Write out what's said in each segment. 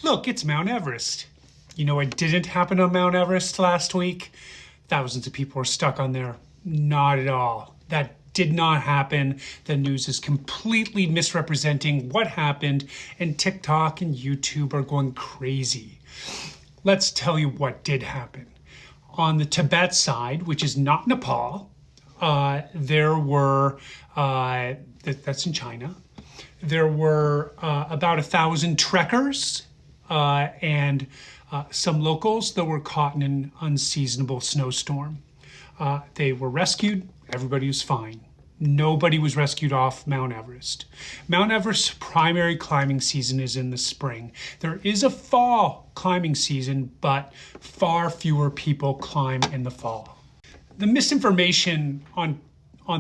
Look, it's Mount Everest. You know what didn't happen on Mount Everest last week? Thousands of people were stuck on there. Not at all. That did not happen. The news is completely misrepresenting what happened, and TikTok and YouTube are going crazy. Let's tell you what did happen. On the Tibet side, which is not Nepal, there were, that's in China, there were about 1,000 trekkers and some locals that were caught in an unseasonable snowstorm. They were rescued. Everybody was fine. Nobody was rescued off Mount Everest. Mount Everest's primary climbing season is in the spring. There is a fall climbing season, but far fewer people climb in the fall. The misinformation on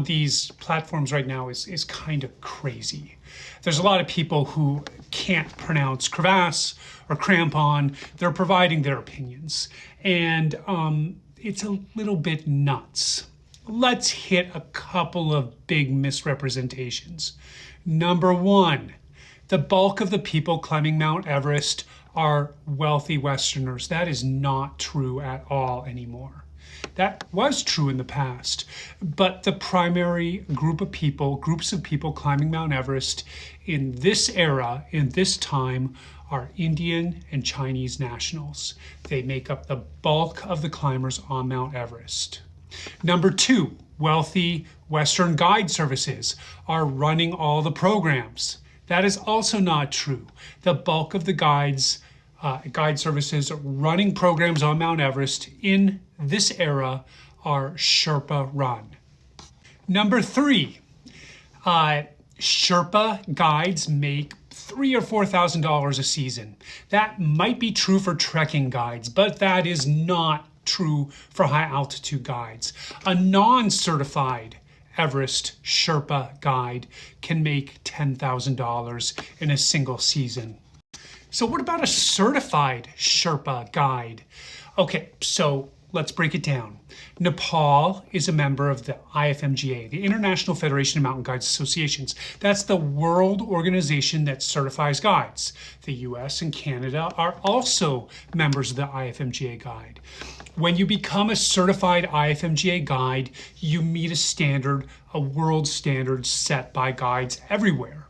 these platforms right now is kind of crazy. There's a lot of people who can't pronounce crevasse or crampon. They're providing their opinions, and it's a little bit nuts. Let's hit a couple of big misrepresentations. Number one, the bulk of the people climbing Mount Everest are wealthy Westerners. That is not true at all anymore. That was true in the past, but the primary groups of people climbing Mount Everest in this era, in this time, are Indian and Chinese nationals. They make up the bulk of the climbers on Mount Everest. Number two, wealthy Western guide services are running all the programs. That is also not true. The bulk of the guide services running programs on Mount Everest in this era are Sherpa run. Number three, Sherpa guides make $3,000 or $4,000 a season. That might be true for trekking guides, but that is not true for high altitude guides. A non-certified Everest Sherpa guide can make $10,000 in a single season. So what about a certified Sherpa guide? Okay, so let's break it down. Nepal is a member of the IFMGA, the International Federation of Mountain Guides Associations. That's the world organization that certifies guides. The US and Canada are also members of the IFMGA guide. When you become a certified IFMGA guide, you meet a standard, a world standard set by guides everywhere.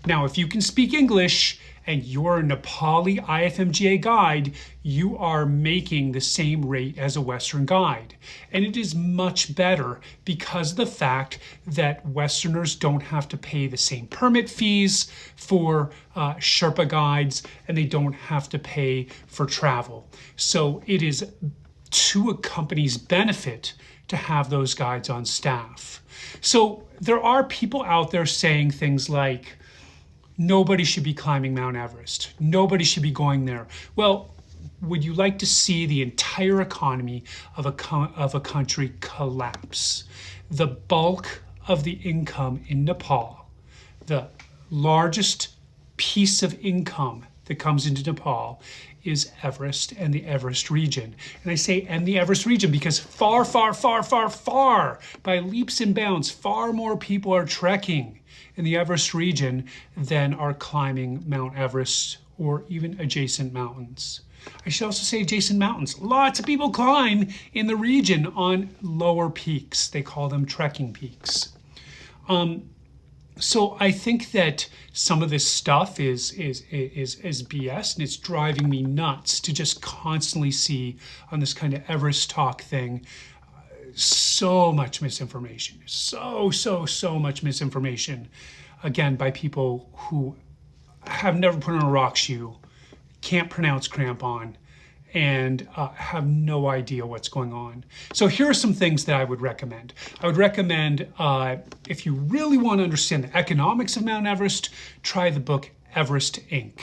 Now, if you can speak English and you're a Nepali IFMGA guide, you are making the same rate as a Western guide. And it is much better because of the fact that Westerners don't have to pay the same permit fees for Sherpa guides, and they don't have to pay for travel. So it is to a company's benefit to have those guides on staff. So there are people out there saying things like, nobody should be climbing Mount Everest. Nobody should be going there. Well, would you like to see the entire economy of a country collapse? The bulk of the income in Nepal, the largest piece of income that comes into Nepal, is Everest and the Everest region. And I say and the Everest region because far, by leaps and bounds, far more people are trekking in the Everest region than are climbing Mount Everest or even adjacent mountains. I should also say adjacent mountains. Lots of people climb in the region on lower peaks. They call them trekking peaks. So I think that some of this stuff is BS, and it's driving me nuts to just constantly see on this kind of Everest talk thing so much misinformation, so much misinformation, again, by people who have never put on a rock shoe, can't pronounce crampon, and have no idea what's going on. So here are some things that I would recommend. I would recommend, if you really want to understand the economics of Mount Everest, try the book Everest Inc.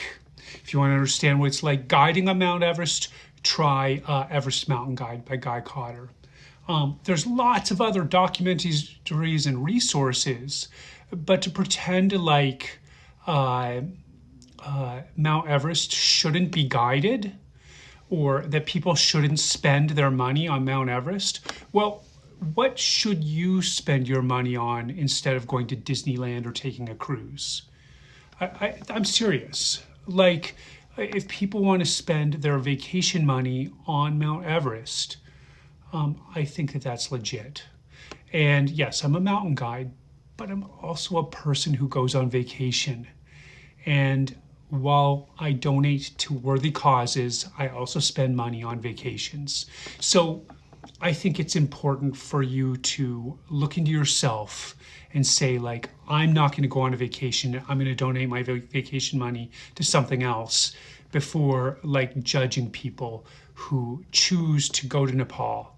If you want to understand what it's like guiding on Mount Everest, try Everest Mountain Guide by Guy Cotter. There's lots of other documentaries and resources, but to pretend like Mount Everest shouldn't be guided, or that people shouldn't spend their money on Mount Everest, well, what should you spend your money on instead of going to Disneyland or taking a cruise? I'm serious. Like, if people want to spend their vacation money on Mount Everest, I think that that's legit. And yes, I'm a mountain guide, but I'm also a person who goes on vacation. And while I donate to worthy causes, I also spend money on vacations. So I think it's important for you to look into yourself and say, like, I'm not going to go on a vacation. I'm going to donate my vacation money to something else before, like, judging people who choose to go to Nepal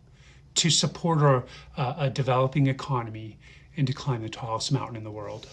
to support a developing economy and to climb the tallest mountain in the world.